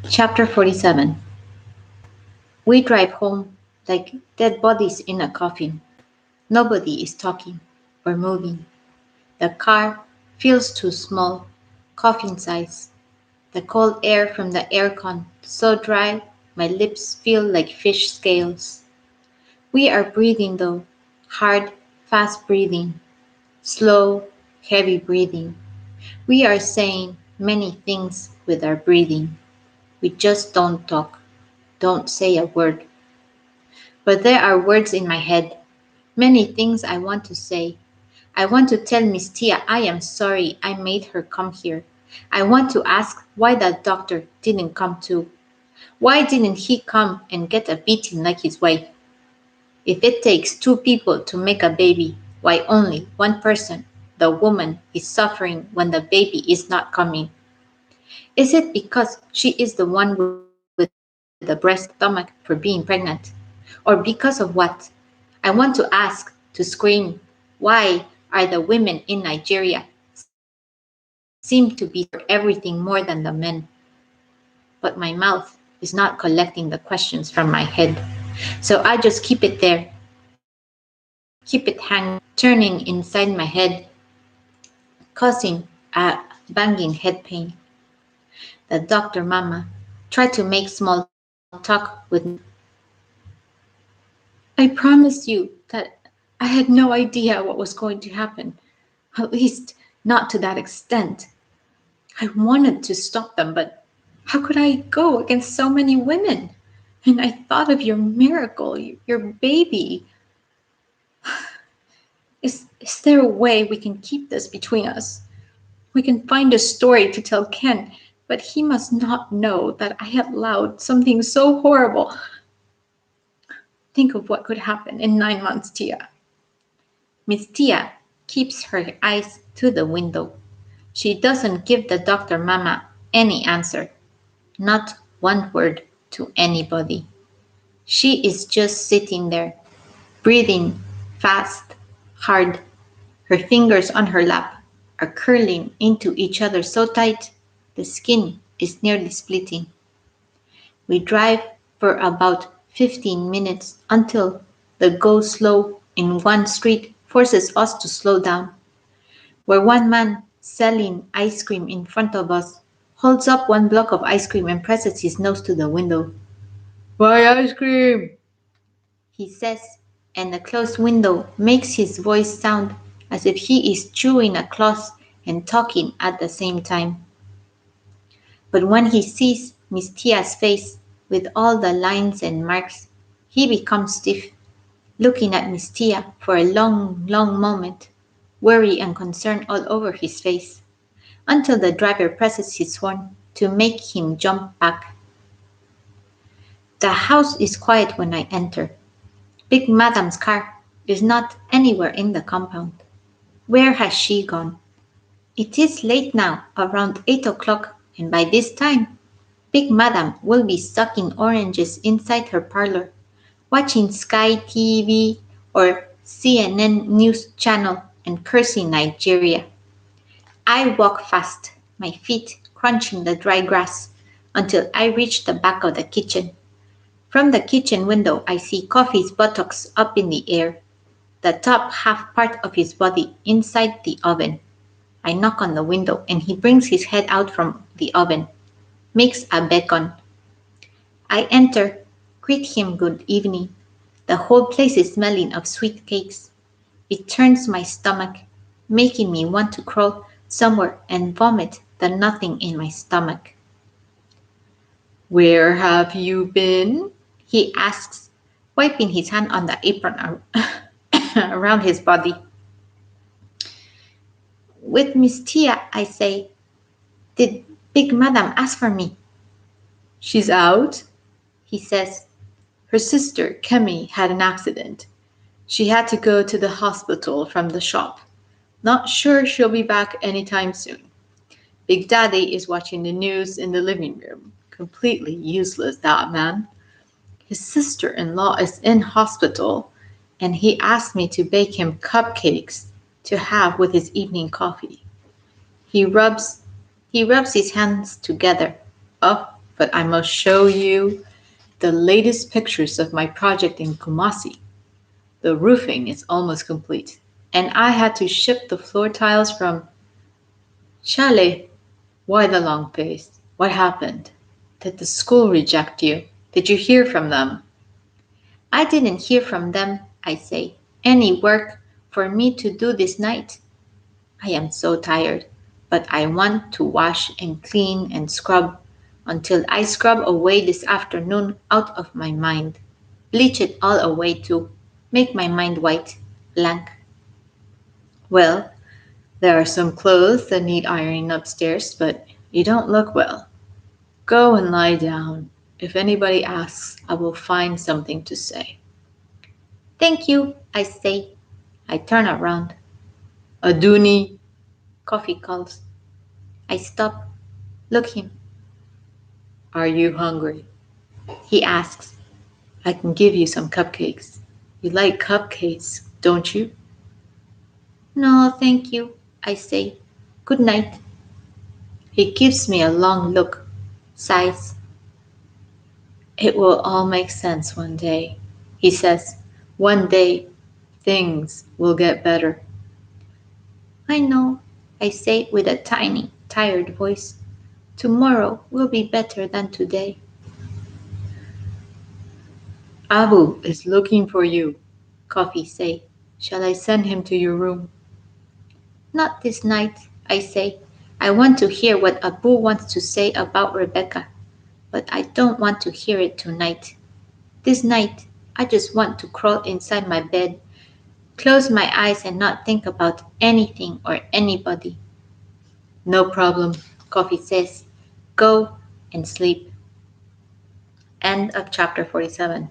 Chapter 47. We drive home like dead bodies in a coffin. Nobody is talking or moving. The car feels too small, coffin size. The cold air from the aircon so dry my lips feel like fish scales. We are breathing though, hard, fast breathing, slow, heavy breathing. We are saying many things with our breathing. We just don't talk, don't say a word. But there are words in my head, many things I want to say. I want to tell Miss Tia I am sorry I made her come here. I want to ask why that doctor didn't come too. Why didn't he come and get a beating like his wife? If it takes two people to make a baby, why only one person, the woman, is suffering when the baby is not coming? Is it because she is the one with the breast stomach for being pregnant? Or because of what? I want to ask, to scream, why are the women in Nigeria seem to be suffering for everything more than the men? But my mouth is not collecting the questions from my head. So I just keep it there, keep it hanging, turning inside my head, causing a banging head pain. The doctor mama tried to make small talk with me. I promise you that I had no idea what was going to happen. At least, not to that extent. I wanted to stop them, but how could I go against so many women? And I thought of your miracle, your baby. Is there a way we can keep this between us? We can find a story to tell Ken, but he must not know that I had allowed something so horrible. Think of what could happen in 9 months, Tia. Miss Tia keeps her eyes to the window. She doesn't give the doctor mama any answer, not one word to anybody. She is just sitting there, breathing fast, hard. Her fingers on her lap are curling into each other so tight the skin is nearly splitting. We drive for about 15 minutes until the go slow in one street forces us to slow down, where one man selling ice cream in front of us holds up one block of ice cream and presses his nose to the window. Buy ice cream, he says, and the closed window makes his voice sound as if he is chewing a cloth and talking at the same time. But when he sees Miss Tia's face with all the lines and marks, he becomes stiff, looking at Miss Tia for a long, long moment, worry and concern all over his face, until the driver presses his horn to make him jump back. The house is quiet when I enter. Big Madam's car is not anywhere in the compound. Where has she gone? It is late now, around 8 o'clock, and by this time Big Madam will be sucking oranges inside her parlor, watching Sky TV or CNN News Channel and cursing Nigeria. I walk fast, my feet crunching the dry grass, until I reach the back of the kitchen. From the kitchen window, I see Coffee's buttocks up in the air, the top half part of his body inside the oven. I knock on the window and he brings his head out from the oven, makes a beckon. I enter, greet him good evening. The whole place is smelling of sweet cakes. It turns my stomach, making me want to crawl somewhere and vomit the nothing in my stomach. Where have you been? He asks, wiping his hand on the apron around his body. With Miss Tia, I say, did Big Madam ask for me? She's out, he says. Her sister, Kemi, had an accident. She had to go to the hospital from the shop. Not sure she'll be back anytime soon. Big Daddy is watching the news in the living room. Completely useless, that man. His sister-in-law is in hospital, and he asked me to bake him cupcakes to have with his evening coffee. He rubs he rubs his hands together. Oh, but I must show you the latest pictures of my project in Kumasi. The roofing is almost complete, and I had to ship the floor tiles from Chalet. Why the long face? What happened? Did the school reject you? Did you hear from them? I didn't hear from them, I say. Any work for me to do this night? I am so tired, but I want to wash and clean and scrub until I scrub away this afternoon out of my mind. Bleach it all away too. Make my mind white, blank. Well, there are some clothes that need ironing upstairs, but you don't look well. Go and lie down. If anybody asks, I will find something to say. Thank you, I say. I turn around. Aduni, coffee calls. I stop. Look him. Are you hungry? He asks. I can give you some cupcakes. You like cupcakes, don't you? No, thank you, I say. Good night. He gives me a long look, sighs. It will all make sense one day, he says. One day, things will get better. I know, I say with a tiny, tired voice. Tomorrow will be better than today. Abu is looking for you, Coffee say. Shall I send him to your room? Not this night, I say. I want to hear what Abu wants to say about Rebecca, but I don't want to hear it tonight. This night, I just want to crawl inside my bed, close my eyes, and not think about anything or anybody. No problem, Coffee says. Go and sleep. End of chapter 47.